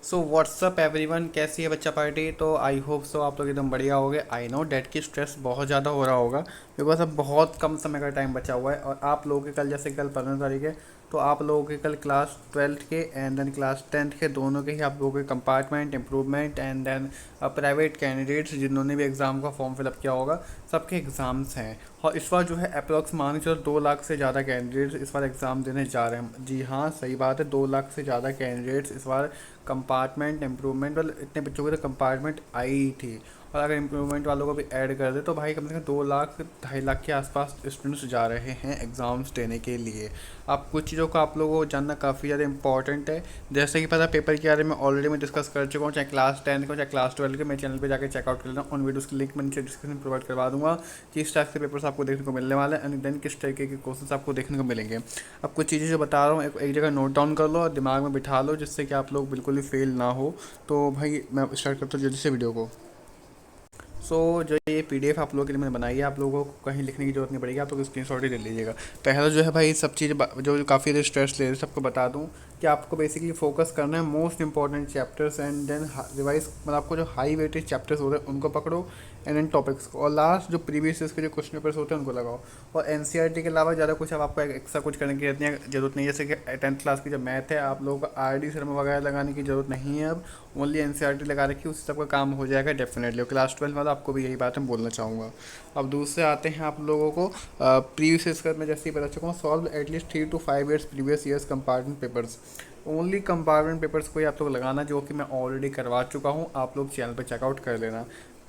So what's up everyone, कैसी है बच्चा पार्टी। तो आई होप सो आप लोग एकदम बढ़िया होगे। आई नो डेट की स्ट्रेस बहुत ज़्यादा हो रहा होगा बिकॉज अब बहुत कम समय का टाइम बचा हुआ है और आप लोगों के कल, जैसे कल 15 तारीख है, तो आप लोगों के कल क्लास 12th के एंड देन क्लास 10th के दोनों के ही आप लोगों के compartment improvement and then private candidates जिन्होंने भी एग्ज़ाम का फॉर्म फिलअप किया होगा सबके एग्ज़ाम्स हैं। और इस बार जो है अप्रॉक्स मान के चलो 2 लाख से ज़्यादा कैंडिडेट्स इस बार एग्ज़ाम देने जा रहे हैं। जी हाँ, सही बात है, 2 लाख से ज़्यादा कैंडिडेट्स इस बार कंपार्टमेंट इम्प्रूवमेंट वाले, इतने बच्चों की तो कंपार्टमेंट आई ही थी। और अगर इम्प्रूवमेंट वालों को भी ऐड कर दे तो भाई कम से कम 2 लाख 2.5 लाख के आसपास स्टूडेंट्स जा रहे हैं एग्ज़ाम्स देने के लिए। अब कुछ चीज़ों को आप लोगों को जानना काफ़ी ज़्यादा इंपॉर्टेंट है। जैसे कि पता, पेपर के बारे में ऑलरेडी मैं डिस्कस कर चुका हूँ, चाहे क्लास 10 को चाहे क्लास 12 के। मेरे चैनल पे जाकर चेकआउट कर लेना, उन वीडियोज़ की लिंक मैं नीचे डिस्क्रिप्शन में प्रोवाइड करवा दूंगा कि इस टाइप के पेपर्स आपको देखने को मिलने वाले हैं एंड देन किस तरीके के क्वेश्चन आपको देखने को मिलेंगे। अब कुछ चीज़ें जो बता रहा हूँ एक जगह नोट डाउन कर लो और दिमाग में बिठा लो, जिससे कि आप लोग बिल्कुल भी फेल ना हो। तो भाई मैं स्टार्ट करता हूँ जल्दी से वीडियो को। जो ये पीडीएफ आप लोगों के लिए मैंने बनाई है, आप लोगों को कहीं लिखने की जरूरत नहीं पड़ेगी, आप लोग स्क्रीन शॉट ही ले लीजिएगा। पहला जो है भाई, सब चीज़ जो काफ़ी ज़्यादा स्ट्रेस ले रहे हैं सबको बता दूं कि आपको बेसिकली फोकस करना है most important chapters and then revise, मतलब आपको जो हाई वेटेज चैप्टर्स होते हैं उनको पकड़ो एंड देन टॉपिक्स को, और लास्ट जो प्रीवियस ईयर्स के जो क्वेश्चन पेपर्स होते हैं उनको लगाओ। और एनसीईआरटी के अलावा ज़्यादा कुछ अब आपको एक्स्ट्रा कुछ करने की जरूरत नहीं है। जैसे कि 10th क्लास की जो मैथ है, आप लोगों को आर डी शर्मा वगैरह लगाने की जरूरत नहीं है अब। ओनली एनसीईआरटी लगा रखी है, उससे सबका काम हो जाएगा डेफिनेटली। और क्लास 12 वाला आपको भी यही बात मैं बोलना चाहूँगा। अब दूसरे आते हैं आप लोगों को प्रीवियस ईयर्स में, जैसे ही बता चुका हूँ, solve at least 3 to 5 years previous years compartment papers. Only compartment papers को ही आप लोग लगाना, जो कि मैं ऑलरेडी करवा चुका हूँ, आप लोग चैनल पर चेकआउट कर लेना।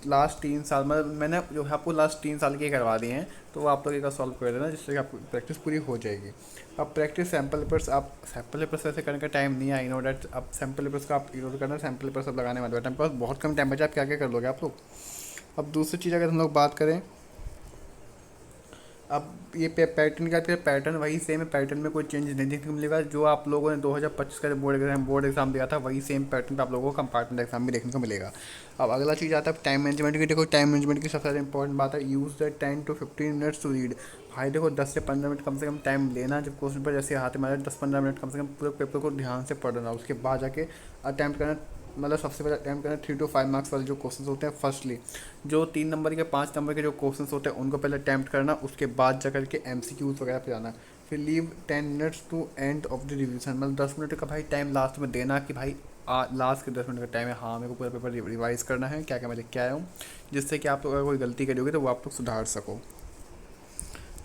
लास्ट 3 साल मतलब मैंने जो है आपको लास्ट 3 साल के करवा दिए हैं, तो वो आप लोग एक सॉल्व कर देना, जिससे कि आपकी प्रैक्टिस पूरी हो जाएगी। अब प्रैक्टिस सैम्पल पेपर्स, आप सैम्पल पेपर्स वैसे करने का टाइम नहीं है, आई नो डैट। अब सैम्पल पेपर्स का आप इग्नोर करना, सैम्पल पेपर्स अब लगाने वाले हो, टाइम पास बहुत कम टाइम बचा, आप क्या क्या कर लोगे आप लोग। अब दूसरी चीज़ अगर हम लोग बात करें, अब ये पैटर्न क्या है, पैटर्न वही सेम है, पैटर्न में कोई चेंज नहीं देखने को मिलेगा। जो आप लोगों ने 2025 का बोर्ड एग्जाम दिया था, वही सेम पैटर्न पे आप लोगों को कंपार्टमेंट एग्जाम भी देखने को मिलेगा। अब अगला चीज़ आता है टाइम मैनेजमेंट की। देखो, टाइम मैनेजमेंट की सबसे ज़्यादा इंपॉर्टेंट बात है, use the 10 to 15 minutes to read. भाई देखो, 10 से 15 मिनट कम से कम टाइम लेना, जब क्वेश्चन पर जैसे हाथ में आ जाए 10-15 मिनट कम से कम पूरे पेपर को ध्यान से पढ़ना, उसके बाद जाके अटैम्प्ट करना। मतलब सबसे पहले अटैम्प्ट करना 3 to 5 मार्क्स वाले जो क्वेश्चन होते हैं फर्स्टली। जो 3 नंबर के 5 नंबर के जो क्वेश्चंस होते हैं उनको पहले अटैम्प्ट करना, उसके बाद जा करके एमसीक्यूज वगैरह पे जाना। फिर leave 10 minutes to end of the revision, मतलब 10 मिनट का भाई टाइम लास्ट में देना कि भाई लास्ट के 10 मिनट का टाइम है, हाँ मेरे को पूरा पेपर रिवाइज करना है, क्या क्या मैं लिख के आया हूँ, जिससे कि आप लोग अगर कोई गलती करोगे तो वो आप लोग सुधार सको।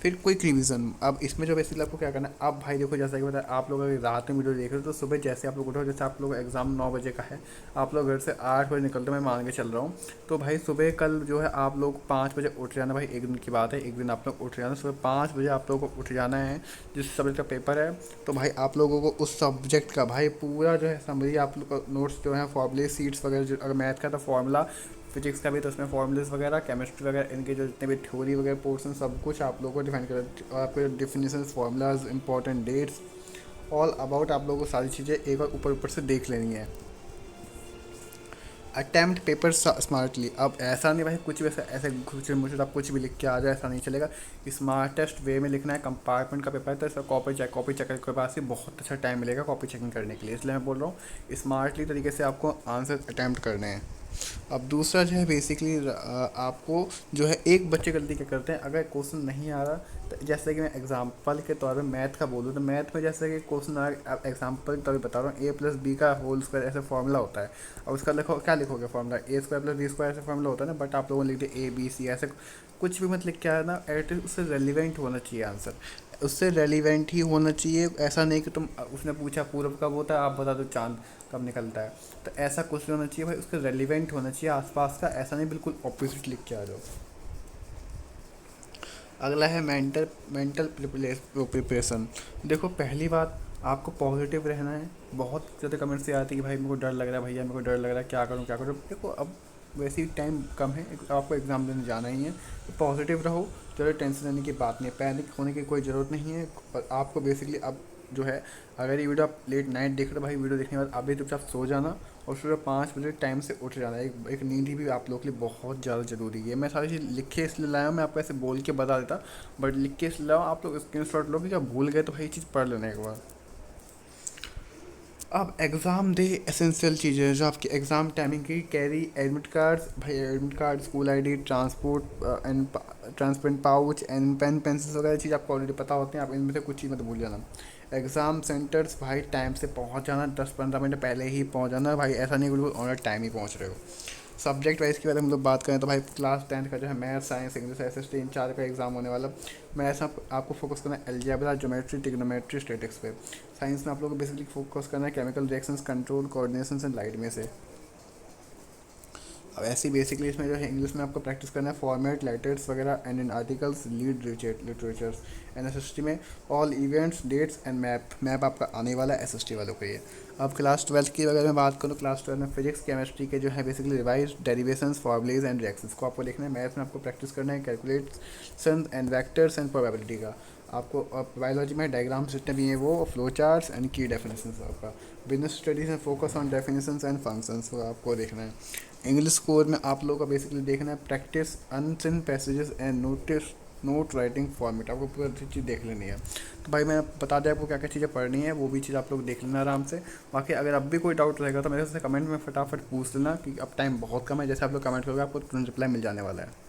फिर क्विक रिवीजन। अब इसमें जो बेसिकली आपको क्या करना है, अब भाई देखो, जैसा कि बताया, आप लोग अगर रात में वीडियो देख रहे हो तो सुबह जैसे आप लोग उठो, जैसे आप लोग एग्जाम 9 बजे का है, आप लोग घर से 8 बजे निकलते, मैं मान के चल रहा हूँ, तो भाई सुबह कल जो है आप लोग 5 बजे उठ जाना। भाई एक दिन की बात है, एक दिन आप लोग उठ जाना, सुबह 5 बजे आप लोगों को उठ जाना है। जिस सब्जेक्ट का पेपर है, तो भाई आप लोगों को उस सब्जेक्ट का भाई पूरा जो है समरी, आप लोग का नोट्स जो है, फॉर्मूले सीट्स वगैरह, जो अगर मैथ का तो फॉर्मूला, फिजिक्स का भी तो उसमें फॉर्मूलेस वगैरह, केमिस्ट्री वगैरह, इनके जो जितने भी थ्योरी वगैरह पोर्सन, सब कुछ आप लोगों को डिफाइन कर, और आपके definition, formulas, important dates, all about आप लोगों को सारी चीज़ें एक बार ऊपर ऊपर से देख लेनी है। Attempt paper smartly. अब ऐसा नहीं भाई कुछ भी ऐसा ऐसे कुछ मुझे आप कुछ भी लिख के आ जाए, ऐसा नहीं चलेगा। स्मार्टेस्ट वे में लिखना है। कंपार्टमेंट का पेपर है तो इसका कॉपी चेक के पास ही बहुत अच्छा टाइम मिलेगा कॉपी चेकिंग करने के लिए, इसलिए मैं बोल रहा हूँ स्मार्टली तरीके से आपको आंसर अटैम्प्ट करने हैं। अब दूसरा जो है बेसिकली आपको जो है, एक बच्चे गलती क्या करते हैं, अगर क्वेश्चन नहीं आ रहा, तो जैसे कि मैं एग्जांपल के तौर पे मैथ का बोलूँ, तो मैथ में जैसे कि क्वेश्चन आ रहा है, एग्जांपल के तौर पे बता रहा हूँ, a+b का होल स्क्वायर ऐसे फॉर्मूला होता है। अब उसका लिखो, क्या लिखोगे फॉर्मूला, a² + b² ऐसे फॉर्मूला होता है ना, बट आप लोगों ने लिख दिया a b c, ऐसे कुछ भी मत लिख के आया ना, एटलीस्ट उससे रेलिवेंट होना चाहिए आंसर, उससे रेलिवेंट ही होना चाहिए। ऐसा नहीं कि तुम, उसने पूछा पूरब कब होता है, आप बता दो चांद कब निकलता है, तो ऐसा कुछ नहीं होना चाहिए भाई, उसके रेलिवेंट होना चाहिए आसपास का, ऐसा नहीं बिल्कुल ऑपोजिट लिख के आ जाओ। अगला है मेंटल मेंटल प्रिपरेशन। देखो, पहली बात, आपको पॉजिटिव रहना है। बहुत ज़्यादा कमेंट्स से आती है कि भाई मेरे को डर लग रहा है, भैया मेरे को डर लग रहा है, क्या करूँ क्या करूँ। देखो, अब वैसे ही टाइम कम है, आपको एग्ज़ाम देने जाना ही है, तो पॉजिटिव रहो। चलो, टेंशन लेने की बात नहीं है, पैनिक होने की कोई ज़रूरत नहीं है। और आपको बेसिकली अब जो है, अगर ये वीडियो आप लेट नाइट देख रहे हो, भाई वीडियो देखने के बाद अभी चुपचाप सो जाना, और सुबह 5 बजे टाइम से उठ जाना। एक नींद ही भी आप लोगों के लिए बहुत ज़्यादा ज़रूरी है। मैं सारी चीज़ लिख के इसलिए लाया हूँ, मैं आपको ऐसे बोल के बता देता, बट लिख के इसलिए लाया हूँ, आप लोग स्क्रीन शॉट लो कि जब भूल गए तो भाई चीज़ पढ़ लेना एक बार। अब एग्ज़ाम दे एसेंशियल चीज़ें जो आपकी एग्ज़ाम टाइमिंग की कैरी एडमिट कार्ड्स, भाई admit card, school ID, transport and transparent pouch and pen pencils वगैरह चीज़ आपको ऑलरेडी पता होते हैं, आप इनमें से कुछ चीज़ मत भूल जाना। एग्ज़ाम सेंटर्स भाई टाइम से पहुंच जाना, 10-15 मिनट पहले ही पहुंच जाना भाई, ऐसा नहीं बिल्कुल ऑन टाइम ही पहुंच रहे हो। सब्जेक्ट वाइज की बात हम लोग बात करें तो भाई क्लास 10th का जो है मैथ, साइंस, इंग्लिश, एसएसटी इन चार का एग्जाम होने वाला। मैथ्स में आपको फोकस करना है अलजेब्रा, ज्योमेट्री, ट्रिग्नोमेट्री, स्टैटिक्स पे। साइंस में आप लोगों को बेसिकली फोकस करना है chemical reactions, control, coordination and light में से। अब ऐसी बेसिकली इसमें जो है इंग्लिश में आपको प्रैक्टिस करना है फॉर्मेट, लेटर्स वगैरह and in articles, lead literatures. And SST में all events, dates and map आपका आने वाला है एसएसटी वालों के लिए। अब क्लास 12 की अगर मैं बात करूँ, क्लास 12 में फिजिक्स, केमिस्ट्री के जो है basically revise derivations, formulas and reactions को आपको लिखना है। मैथ्स में आपको प्रैक्टिस करना है calculation and vectors and probability का। आपको बायोलॉजी में डायग्राम जितने भी हैं वो, फ्लो चार्ट्स एंड की डेफिनेशंस आपका। बिजनेस स्टडीज में focus on definitions and functions को आपको देखना है। इंग्लिश कोर में आप लोगों का बेसिकली देखना है practice unseen passages and note writing format, आपको पूरी चीज़ देख लेनी है। तो भाई मैं बता दें आपको क्या क्या चीज़ें पढ़नी है, वो भी चीज़ आप लोग देख लेना आराम से। बाकी अगर अब भी कोई डाउट रहेगा तो मेरे से कमेंट में फटाफट पूछ लेना, क्योंकि अब टाइम बहुत कम है, जैसे आप लोग कमेंट करोगे आपको तुरंत रिप्लाई मिल जाने वाला है।